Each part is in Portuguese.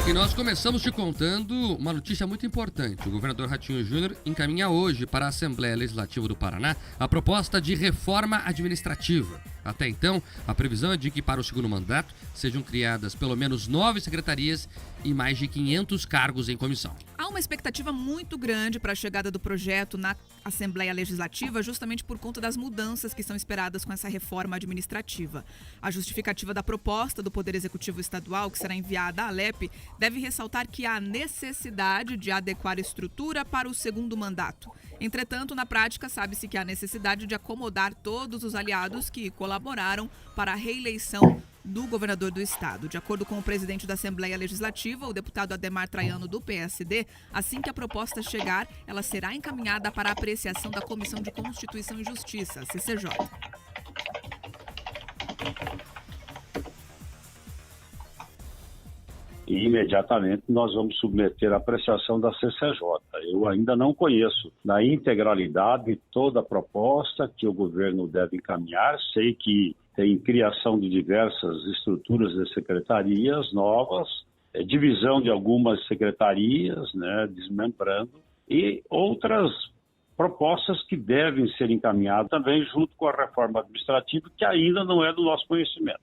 E nós começamos te contando uma notícia muito importante. O governador Ratinho Júnior encaminha hoje para a Assembleia Legislativa do Paraná a proposta de reforma administrativa. Até então, a previsão é de que para o segundo mandato sejam criadas pelo menos 9 secretarias e mais de 500 cargos em comissão. Há uma expectativa muito grande para a chegada do projeto na Assembleia Legislativa, justamente por conta das mudanças que são esperadas com essa reforma administrativa. A justificativa da proposta do Poder Executivo Estadual, que será enviada à Alep, deve ressaltar que há necessidade de adequar a estrutura para o segundo mandato. Entretanto, na prática, sabe-se que há necessidade de acomodar todos os aliados que colaboraram para a reeleição do governador do estado. De acordo com o presidente da Assembleia Legislativa, o deputado Ademar Traiano, do PSD, assim que a proposta chegar, ela será encaminhada para a apreciação da Comissão de Constituição e Justiça, CCJ. E imediatamente nós vamos submeter à apreciação da CCJ. Eu ainda não conheço na integralidade toda a proposta que o governo deve encaminhar. Sei que tem criação de diversas estruturas de secretarias novas, divisão de algumas secretarias, desmembrando, e outras propostas que devem ser encaminhadas também junto com a reforma administrativa, que ainda não é do nosso conhecimento.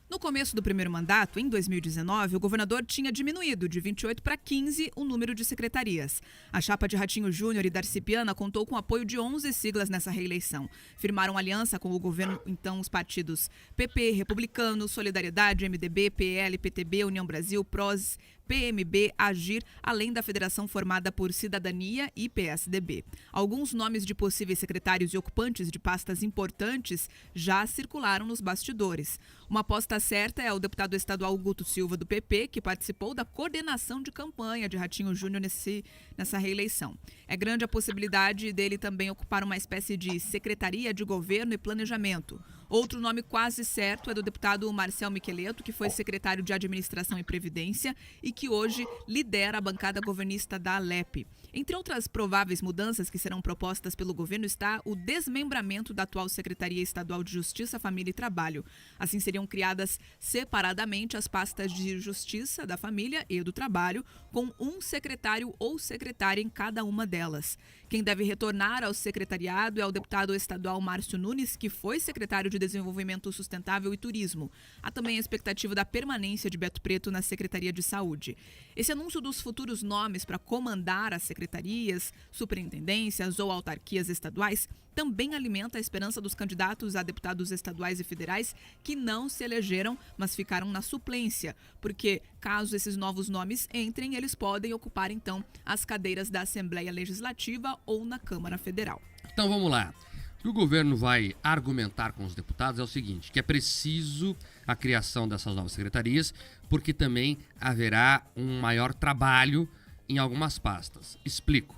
No começo do primeiro mandato, em 2019, o governador tinha diminuído de 28 para 15 o número de secretarias. A chapa de Ratinho Júnior e Darcy Piana contou com o apoio de 11 siglas nessa reeleição. Firmaram aliança com o governo, então, os partidos PP, Republicanos, Solidariedade, MDB, PL, PTB, União Brasil, PROS, PMB, Agir, além da federação formada por Cidadania e PSDB. Alguns nomes de possíveis secretários e ocupantes de pastas importantes já circularam nos bastidores. Uma aposta certa é o deputado estadual Guto Silva, do PP, que participou da coordenação de campanha de Ratinho Júnior nessa reeleição. É grande a possibilidade dele também ocupar uma espécie de Secretaria de Governo e Planejamento. Outro nome quase certo é do deputado Marcel Micheleto, que foi secretário de Administração e Previdência e que hoje lidera a bancada governista da Alep. Entre outras prováveis mudanças que serão propostas pelo governo está o desmembramento da atual Secretaria Estadual de Justiça, Família e Trabalho. Assim seriam criadas separadamente as pastas de Justiça, da Família e do Trabalho, com um secretário ou secretária em cada uma delas. Quem deve retornar ao secretariado é o deputado estadual Márcio Nunes, que foi secretário de Desenvolvimento Sustentável e Turismo. Há também a expectativa da permanência de Beto Preto na Secretaria de Saúde. Esse anúncio dos futuros nomes para comandar as secretarias, superintendências ou autarquias estaduais também alimenta a esperança dos candidatos a deputados estaduais e federais que não se elegeram, mas ficaram na suplência, porque caso esses novos nomes entrem, eles podem ocupar então as cadeiras da Assembleia Legislativa ou na Câmara Federal. Então vamos lá. O que o governo vai argumentar com os deputados é o seguinte, que é preciso a criação dessas novas secretarias, porque também haverá um maior trabalho em algumas pastas. Explico.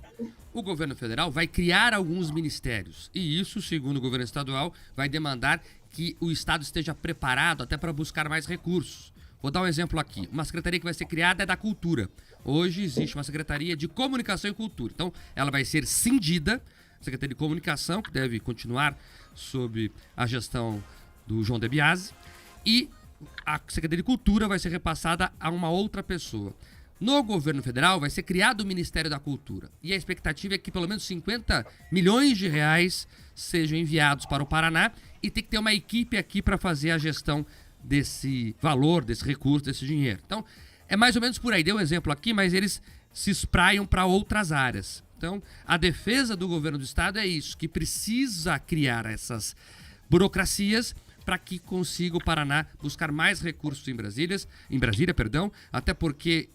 O governo federal vai criar alguns ministérios e isso, segundo o governo estadual, vai demandar que o estado esteja preparado até para buscar mais recursos. Vou dar um exemplo aqui. Uma secretaria que vai ser criada é da Cultura. Hoje existe uma secretaria de Comunicação e Cultura. Então, ela vai ser cindida, Secretaria de Comunicação, que deve continuar sob a gestão do João De Biasi, e a Secretaria de Cultura vai ser repassada a uma outra pessoa. No governo federal vai ser criado o Ministério da Cultura e a expectativa é que pelo menos 50 milhões de reais sejam enviados para o Paraná e tem que ter uma equipe aqui para fazer a gestão desse valor, desse recurso, desse dinheiro. Então, é mais ou menos por aí. Dei um exemplo aqui, mas eles se espraiam para outras áreas. Então, a defesa do governo do estado é isso, que precisa criar essas burocracias para que consiga o Paraná buscar mais recursos em Brasília, até porque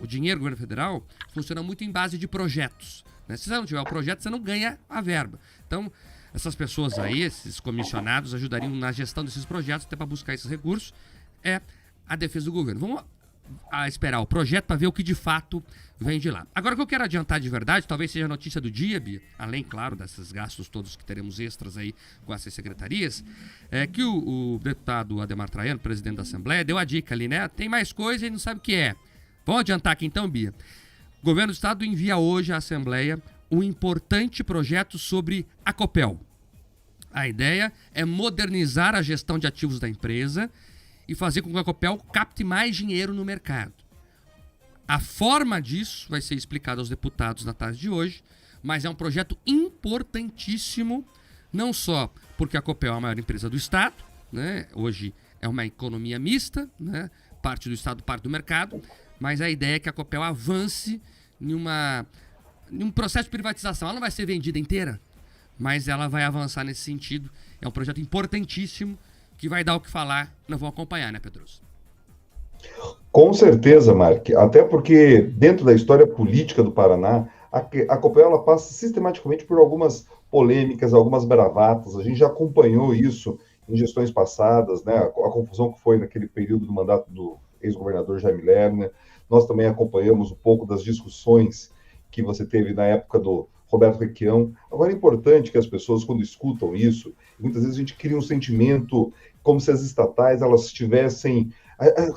o dinheiro do governo federal funciona muito em base de projetos. Né? Se você não tiver o projeto, você não ganha a verba. Então, essas pessoas aí, esses comissionados, ajudariam na gestão desses projetos, até para buscar esses recursos, é a defesa do governo. Vamos esperar o projeto para ver o que de fato vem de lá. Agora, o que eu quero adiantar de verdade, talvez seja a notícia do dia, Bia, além, claro, desses gastos todos que teremos extras aí com essas secretarias, é que o deputado Ademar Traiano, presidente da Assembleia, deu a dica ali, né? Tem mais coisa e não sabe o que é. Vamos adiantar aqui então, Bia. O governo do estado envia hoje à Assembleia um importante projeto sobre a Copel. A ideia é modernizar a gestão de ativos da empresa e fazer com que a Copel capte mais dinheiro no mercado. A forma disso vai ser explicada aos deputados na tarde de hoje, mas é um projeto importantíssimo, não só porque a Copel é a maior empresa do Estado, né? Hoje é uma economia mista, né? Parte do Estado, parte do mercado, mas a ideia é que a Copel avance em um processo de privatização. Ela não vai ser vendida inteira, mas ela vai avançar nesse sentido. É um projeto importantíssimo que vai dar o que falar. Nós vamos acompanhar, né, Pedroso? Com certeza, Mark. Até porque, dentro da história política do Paraná, a Copel ela passa sistematicamente por algumas polêmicas, algumas bravatas. A gente já acompanhou isso em gestões passadas, né? A confusão que foi naquele período do mandato do ex-governador Jaime Lerner. Nós também acompanhamos um pouco das discussões que você teve na época do Roberto Requião. Agora, é importante que as pessoas, quando escutam isso, muitas vezes a gente cria um sentimento como se as estatais elas tivessem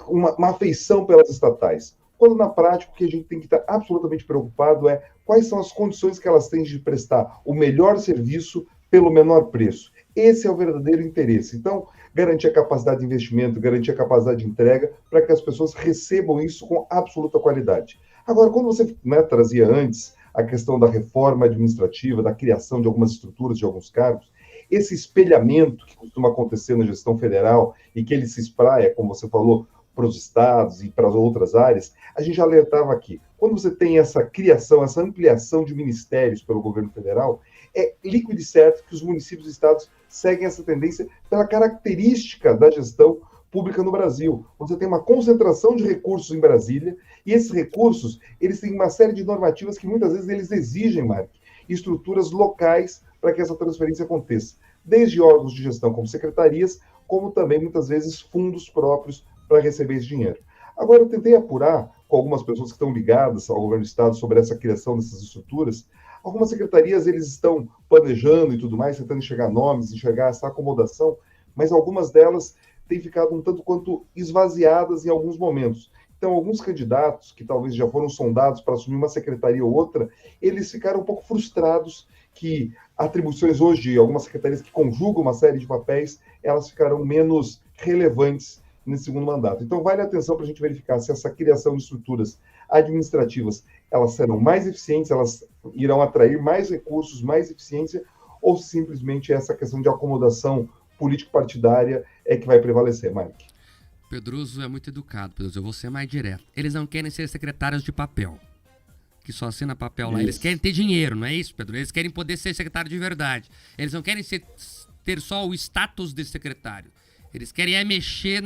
uma afeição pelas estatais. Quando, na prática, o que a gente tem que estar absolutamente preocupado é quais são as condições que elas têm de prestar o melhor serviço pelo menor preço. Esse é o verdadeiro interesse. Então, garantir a capacidade de investimento, garantir a capacidade de entrega para que as pessoas recebam isso com absoluta qualidade. Agora, quando você trazia antes a questão da reforma administrativa, da criação de algumas estruturas, de alguns cargos, esse espelhamento que costuma acontecer na gestão federal e que ele se espraia, como você falou, para os estados e para as outras áreas, a gente já alertava aqui. Quando você tem essa criação, essa ampliação de ministérios pelo governo federal, é líquido e certo que os municípios e estados seguem essa tendência pela característica da gestão pública no Brasil. Você tem uma concentração de recursos em Brasília e esses recursos, eles têm uma série de normativas que muitas vezes eles exigem, Mark, estruturas locais para que essa transferência aconteça. Desde órgãos de gestão como secretarias, como também muitas vezes fundos próprios para receber esse dinheiro. Agora, eu tentei apurar com algumas pessoas que estão ligadas ao governo do estado sobre essa criação dessas estruturas. Algumas secretarias, eles estão planejando e tudo mais, tentando enxergar nomes, enxergar essa acomodação, mas algumas delas têm ficado um tanto quanto esvaziadas em alguns momentos. Então, alguns candidatos que talvez já foram sondados para assumir uma secretaria ou outra, eles ficaram um pouco frustrados que atribuições hoje de algumas secretarias que conjugam uma série de papéis, elas ficarão menos relevantes nesse segundo mandato. Então, vale a atenção para a gente verificar se essa criação de estruturas administrativas, elas serão mais eficientes, elas irão atrair mais recursos, mais eficiência, ou se simplesmente essa questão de acomodação político-partidária é que vai prevalecer, Mike. Pedroso é muito educado, Pedroso. Eu vou ser mais direto. Eles não querem ser secretários de papel, que só assina papel lá. Isso. Eles querem ter dinheiro, não é isso, Pedro? Eles querem poder ser secretário de verdade. Eles não querem ter só o status de secretário. Eles querem mexer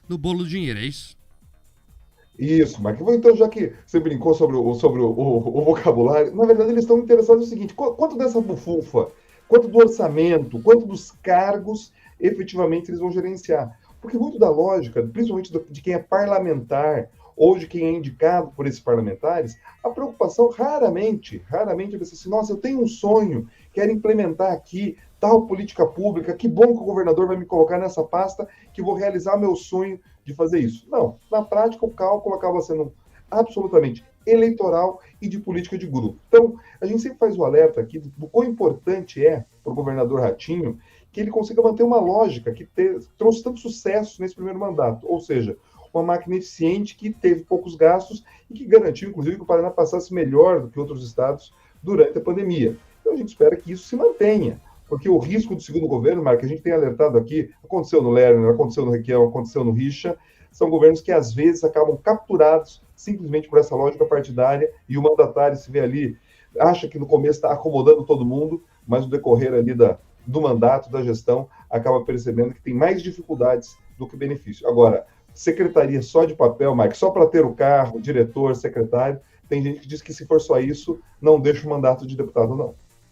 no bolo do dinheiro, é isso? Isso, Mark. Então, já que você brincou sobre o vocabulário, na verdade eles estão interessados no seguinte: quanto dessa bufunfa, quanto do orçamento, quanto dos cargos, efetivamente eles vão gerenciar? Porque muito da lógica, principalmente de quem é parlamentar ou de quem é indicado por esses parlamentares, a preocupação raramente é assim, nossa, eu tenho um sonho, quero implementar aqui tal política pública, que bom que o governador vai me colocar nessa pasta que vou realizar meu sonho de fazer isso. Não, na prática o cálculo acaba sendo absolutamente eleitoral e de política de grupo. Então, a gente sempre faz o alerta aqui do quão importante é para o governador Ratinho que ele consiga manter uma lógica que trouxe tanto sucesso nesse primeiro mandato, ou seja, uma máquina eficiente que teve poucos gastos e que garantiu, inclusive, que o Paraná passasse melhor do que outros estados durante a pandemia. Então, a gente espera que isso se mantenha, porque o risco do segundo governo, Marco, que a gente tem alertado aqui, aconteceu no Lerner, aconteceu no Requião, aconteceu no Richa, são governos que, às vezes, acabam capturados simplesmente por essa lógica partidária e o mandatário se vê ali, acha que no começo está acomodando todo mundo, mas no decorrer ali do mandato, da gestão, acaba percebendo que tem mais dificuldades do que benefício. Agora, secretaria só de papel, Mike, só para ter o carro, diretor, secretário, tem gente que diz que se for só isso, não deixa o mandato de deputado, não.